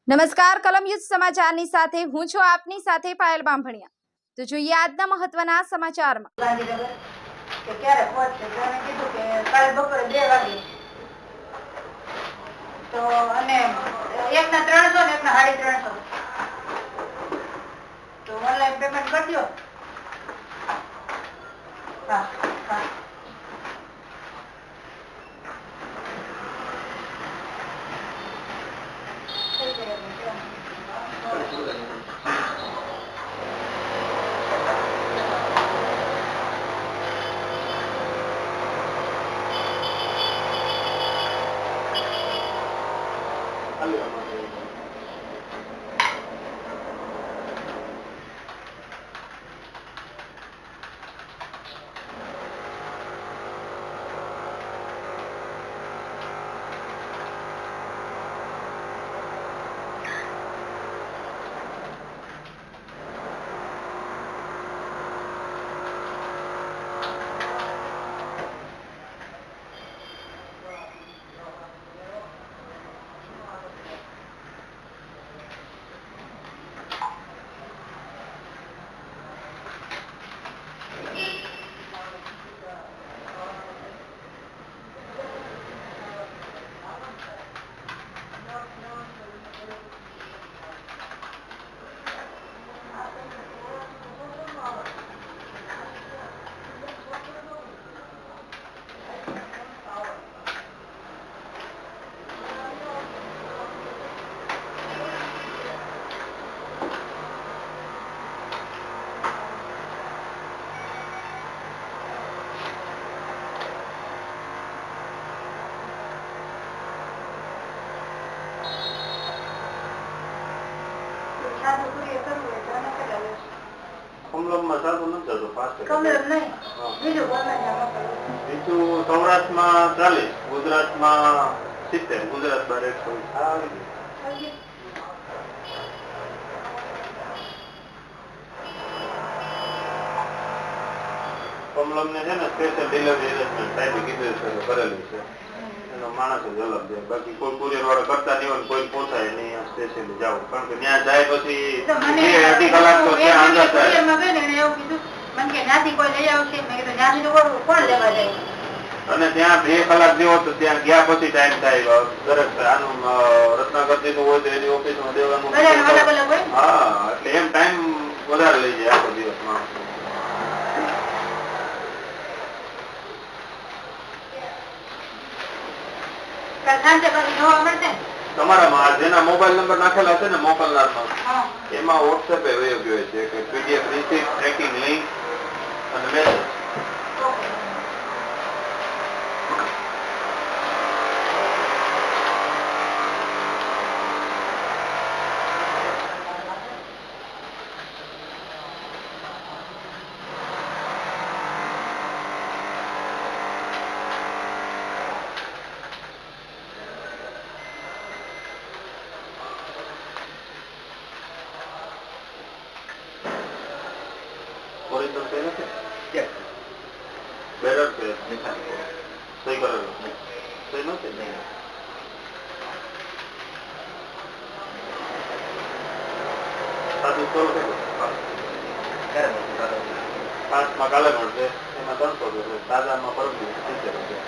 નમસ્કાર કલમ યુદ્ધ સમાચારની સાથે હું છું આપની સાથે પાયલ બામભણિયા। તો જોઈએ આજના મહત્વના સમાચારમાં। ગાંધીનગર કે ક્યારે પહોંચશે તો એને કીધું કે કાલે બપોરે 2 વાગે તો અને એકના 300 ને એકના 350 તો ઓનલાઈન પેમેન્ટ કરી દો। હા હા થઈ જાય કમલમમાં સારું નથી થતું ફાસ્ટ કમલમ નહીં બીજું ઓનલાઈન બીજું સૌરાષ્ટ્રમાં 40, ગુજરાતમાં 70, ગુજરાત બાર 120 આવી ગયું। કમલમ ને છે ને સ્પેશિયલ ડિલિવરી એરેન્જમેન્ટ સાહેબે કીધું છે કે કરેલું છે, એનો માણસ જ અલગ છે, બાકી કોઈ કુરિયર વાળા કરતા નહીં હોય, કોઈ પહોંચાય નહીં સ્પેશિયલી જાવ, કારણ કે ત્યાં જાય પછી 2-2.5 કલાક તો ત્યાં અંદર થાય। મને કે જ્યાંથી કોઈ લઈ આવશે, મેં કીધું જ્યાંથી તો કોણ લેવા જાય, અને ત્યાં 2 કલાક જેવો તો ત્યાં ગયા પછી ટાઈમ થાય દરેક આનું રત્નાકર નું હોય તો એની ઓફિસમાં દેવાનું, અલગ અલગ હોય। હા એટલે એમ ટાઈમ વધારે લઈ જાય આખો દિવસ માણસ। સાંજે પછી જોવા મળશે તમારામાં જેના મોબાઈલ નંબર નાખેલા છે ને મોકલનારમાં, એમાં વોટ્સએપ એ વયો ગયો છે કે પીડીએફ રિસીપ્ટ, ટ્રેકિંગ લિંક અને મેસેજ। ઓરિજિનલ છે ને કે બેરર છે સહી કરેલો સહી નથી નહીં સાદું સોલ છે પાંચમાં કાલે મળશે, એમાં 300 રૂપિયા, તાજામાં પરમ દિવસ 70 રૂપિયા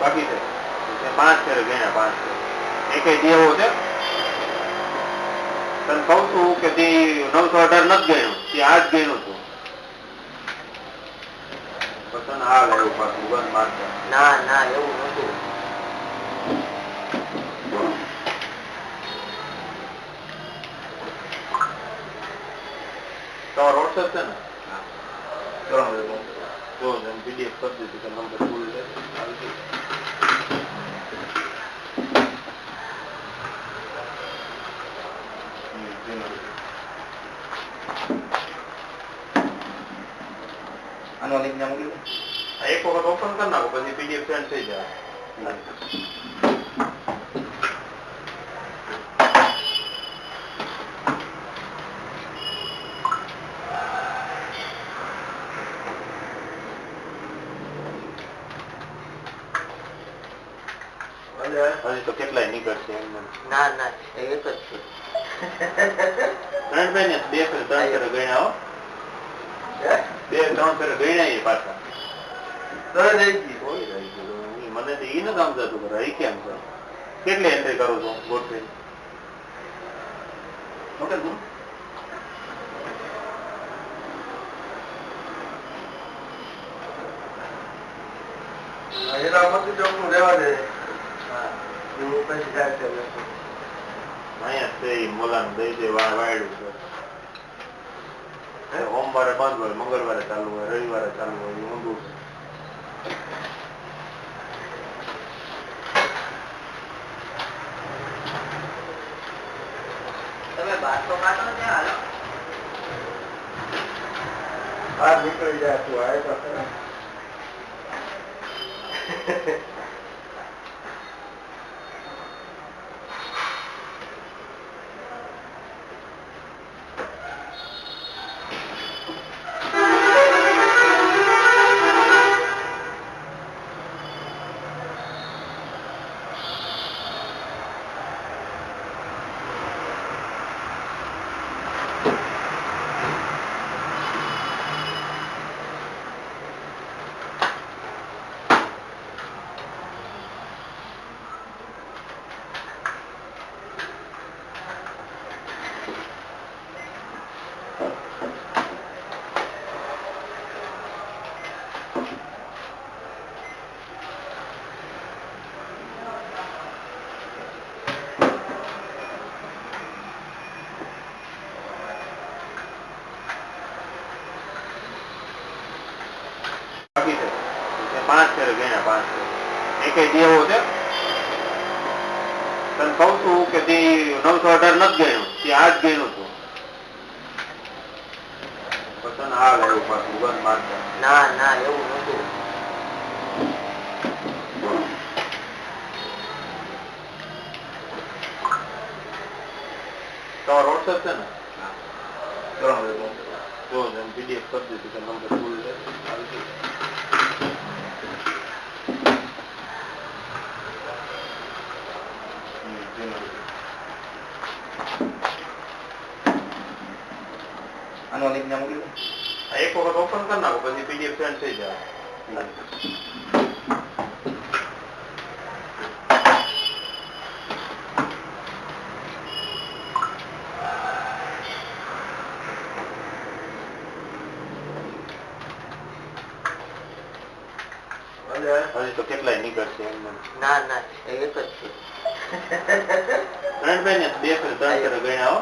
બાકી છે, 5 છે ગણ્યા, 5 છે એક દેવો છે। તને કહું છું કે તે 918 નથી ગયું, તે 8 ગયું હતું, પણ હાલ એવું પાછું બંધ મારતા ના ના એવું નતું। તમારો વોટ્સએપ છે ને જો પીડીએફ કરી દીધી કે નંબર ફૂલ છે આવી ગઈ। આનો લિંક ને મોકલી એક વખત ઓપન કરી નાખો પછી પીડીએફ સેન્ડ થઈ જાય। હજી તો કેટલાય નીકળશે એમ ના ના એ એક જ છે. ત્રણ ભાઈ ને બે ફેર ત્રણ ફેર ગણ્યા હો, બે ત્રણ ફેર ગણ્યા એ પાછા કોઈ રહી ગયું. મને તો ઈ ન કામ જતું કરે એ કેમ છે કેટલી એન્ટ્રી કરું છું ગોઠવી અહીંયા છે મોલાન દઈ દે વાયડું છે. સોમવારે બંધ હોય, મંગળવારે ચાલુ હોય, રવિવારે ચાલુ હોય, ઊંધું છે. તમે બાર તો કાઢો ને ત્યાં હાલો. બહાર નીકળી જાય તું આવે તો ખરા. બાકી છે પાંચ ફેર ગણ્યા, પાંચ ફેર એક દેવો છે. તને કઉ છું કે તે 918 નથી ગણ્યું, તે 8 ગણ્યું છું. પસંદ હાલ એવું પાછું બંધ મારતા. ના ના એવું નતું. તમારો વોટ્સએપ છે ને? જો પીડીએફ કરી દીધું કે નંબર ફૂલ આવી ગયું. આનો લિંક ને મોકલી દો. એક વખત ઓપન કરી નાખો પછી પીડીએફ સેન્ડ થઈ જાય. હજી તો કેટલાય નીકળશે એમ ના ના એ એક જ છે. ત્રણ ભાઈ ને બે ફેર ત્રણ ફેર ગણ્યા હો,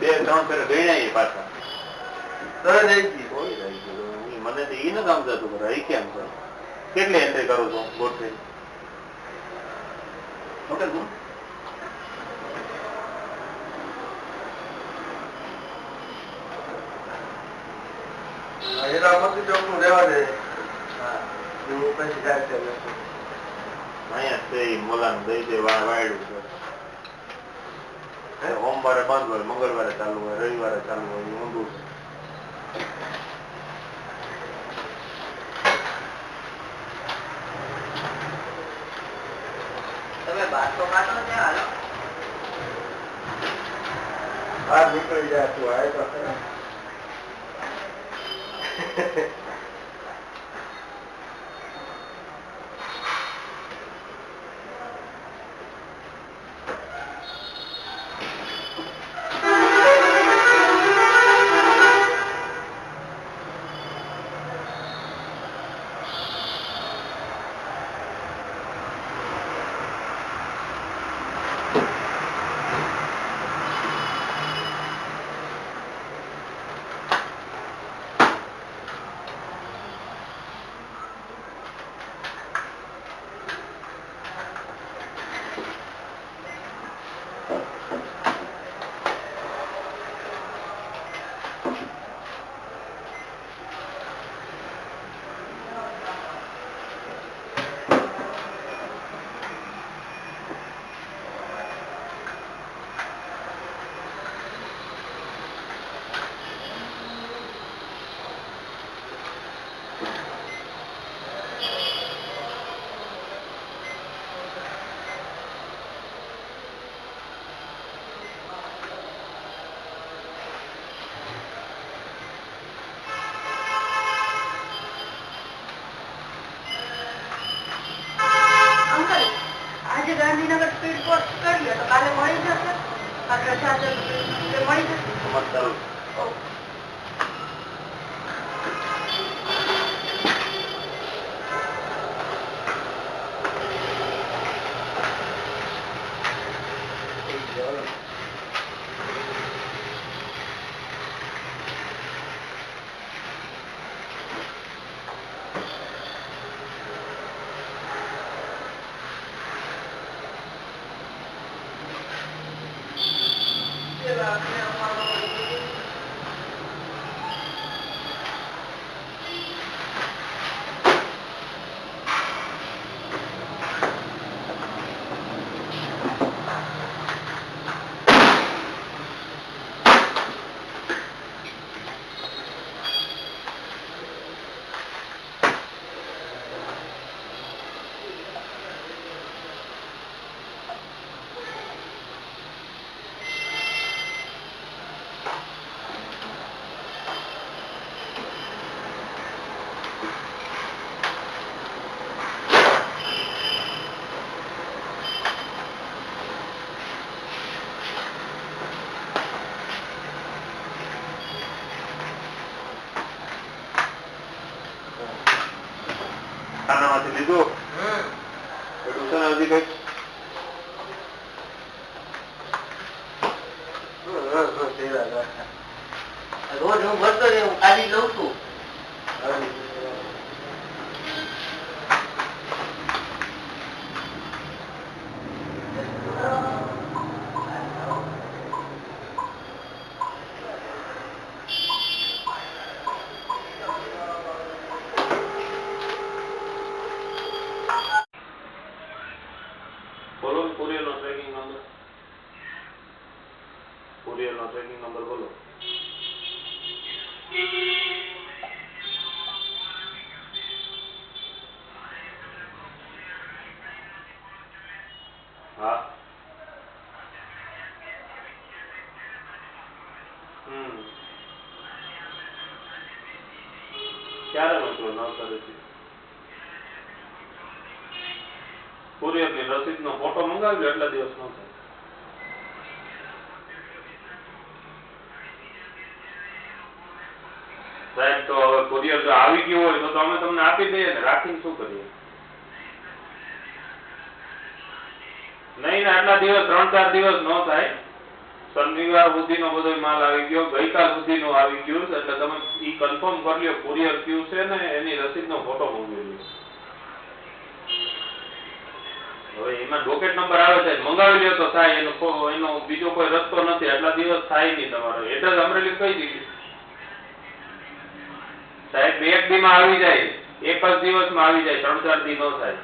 બે ત્રણ ફેર ગણ્યા એ પાછા કોઈ રહી ગયું. મને તો ઈ ન કામ જતું કરે એ કેમ છે કેટલી એન્ટ્રી કરું છું ગોઠવી અહીંયા છે મોલાન દઈ દે વાયડું છે. સોમવારે બંધ હોય, મંગળવારે ચાલુ હોય, રવિવારે ચાલુ હોય, ઊંધું છે. તમે બાર તો કાઢો ને ત્યાં હાલો. બહાર નીકળી જાય તું આવે તો ખરા. કોર્સ કરીએ તો કાલે મળી જશે આ રજા છે તો મળી જશે સમજદાર ઓકે. ખાનામાંથી લીધું એટલું છે ને હજી કઈક રોજ હું ભરતો રહે હું કાઢી લઉં છું બોલો કુરિયરનો ટ્રેકિંગ નંબર કુરિયરનો ટ્રેકિંગ નંબર બોલો હા ક્યારે મોકલો નવસારીથી કુરિયરની રસીદનો ફોટો મંગાવી લો એટલા દિવસ ન થાય સાહેબ તો હવે કુરિયર જો આવી ગયું હોય તો અમે તમને આપી દઈએ ને રાખીને શું કરીએ નહીં ને આટલા દિવસ 3-4 દિવસ ન થાય શનિવાર સુધીનો બધો માલ આવી ગયો ગઈકાલ સુધીનો આવી ગયો એટલે તમે ઈ કન્ફર્મ કરી લ્યો કુરિયર ક્યુ છે ને એની રસીદનો ફોટો મોકલી લ્યો હવે એમાં ડોકેટ નંબર આવે છે મંગાવી લ્યો તો થાય એનો બીજો કોઈ રસ્તો નથી આટલા દિવસ થાય નહીં તમારો એડ્રેસ અમરેલી કઈ દીધી સાહેબ 1 દીમાં આવી જાય 1 જ દિવસમાં આવી જાય 3-4 દી ન થાય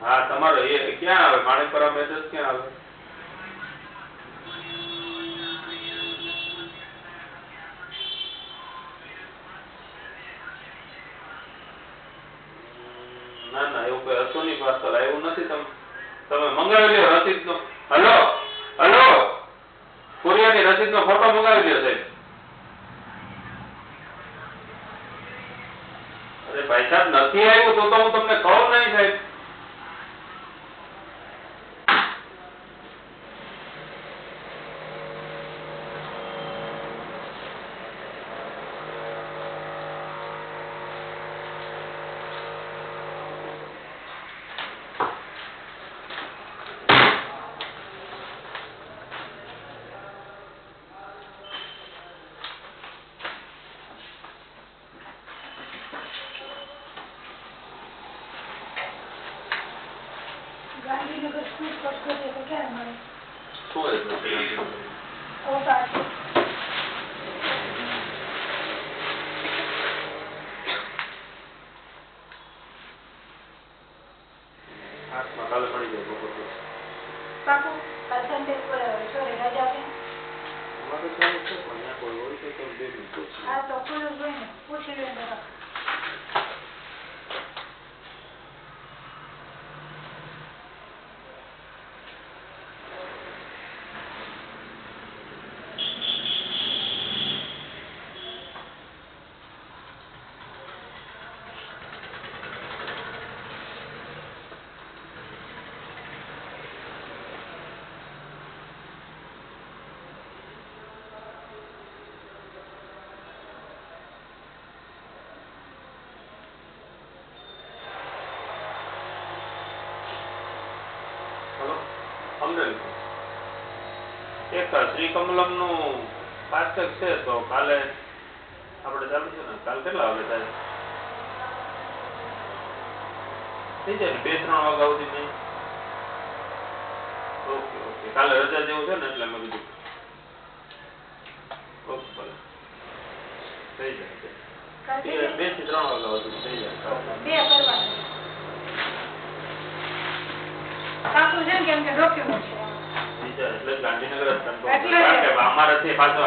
હા તમારો એ ક્યાં આવે માણેકપરામાં એડ્રેસ ક્યાં આવે ના ના એવું કોઈ હતું નહીં પાર્સલ આવ્યું નથી તમે મંગાવી લ્યો રસીદનો હલો હલો કુરિયરની રસીદનો ફોટો મંગાવી લ્યો સાહેબ અરે ભાઈ સાહેબ નથી આવ્યું તો હું તમને કહું નહીં સાહેબ ગાંધીનગર સ્કૂલ પર કરીએ તો ક્યારે મળે શું એડ્રેસ હાથમાં કાલે મળી જાય બપોર પાકું કાલ સન્ડે પર સોરી રજા છે અમારે તો ચાલુ છે પણ અહીંયા કોઈ હોય તો તમે બે મિનિટ આ તો ખુલ્લું હોય ને પૂછી લે બધા અમરેલી એક શ્રી કમલમ નું ફાસ્ટેગ છે તો કાલે આપણે ચાલુ છે ને કાલે કેટલા વાગે થાય થઈ જાય ને 2-3 વાગ્યા સુધી નહીં ઓકે ઓકે કાલે રજા જેવું છે ને એટલે મેં કીધું ઓકે ભલે થઈ જાય 2 થી 3 વાગ્યા સુધી થઈ જાય બે કરવાના કાકુ છે ને કેમ કે ડોક્યુમેન્ટ છે એટલે ગાંધીનગર જ કારણ કે અમારાથી પાછો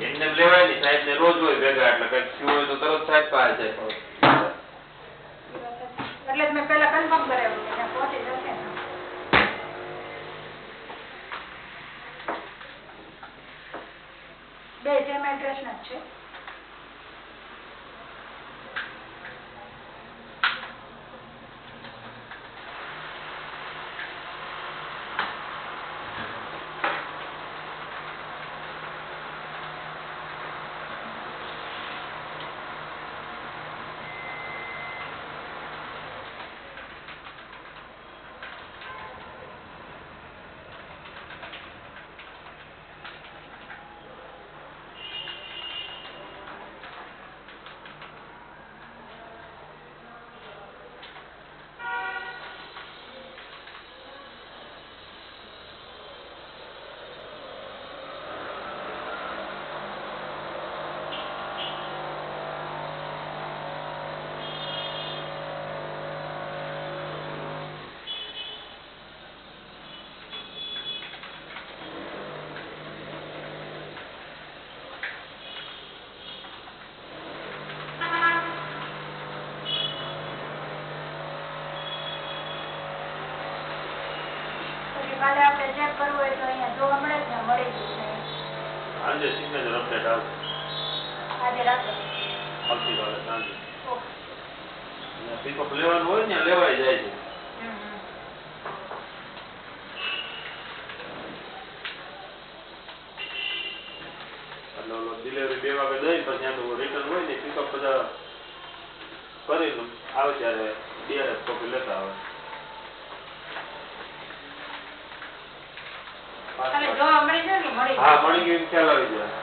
એમને લેવાય નહીં સાહેબ ને રોજ હોય ભેગા એટલે કઈક થયું હોય તો તરત સાહેબ પાસે જાય એટલે મેં પહેલા કન્ફર્મ કરાવ્યું કે ત્યાં પહોંચી જશે ને બે સેમ એડ્રેસ ના છે કાલે આપણે ચેક કરવું હોય તો અહીંયા જોવા મળે જ ને મળી જશે આજે સિગ્નેચર અપડેટ આવશે આજે રાત્રે આવતીકાલે સાંજે પિકઅપ લેવાનું હોય ને લેવાઈ જાય છે એટલે ડિલિવરી 2 વાગે દઈ પછી ત્યાં તો રિટર્ન હોય ને પિકઅપ બધા કરીને આવે ત્યારે ડીઆરએફ કોપી લેતા આવે કાલે જોવા મળી જાય ને મળી હા મળી ગયું ખ્યાલ આવી જાય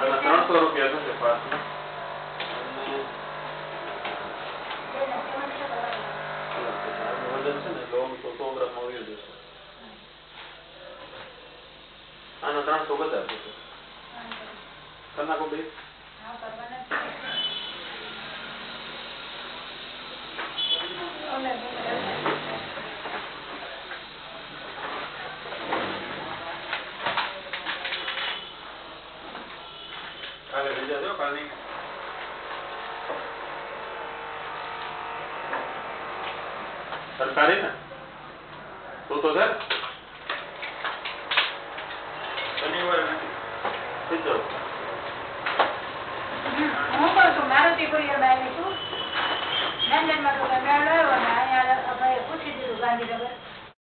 અને 300 રૂપિયા થશે પાસમાં વજન છે ને એટલે 100 ગ્રામમાં આવી જશે આનો 350 થશે કરના બે હા કરવાના કાલે રજા દો કાલે સરકારી ને તો સર શનિવારે નથી થઈ જાવ હું કહું છું મારુતિ કુરિયર બાય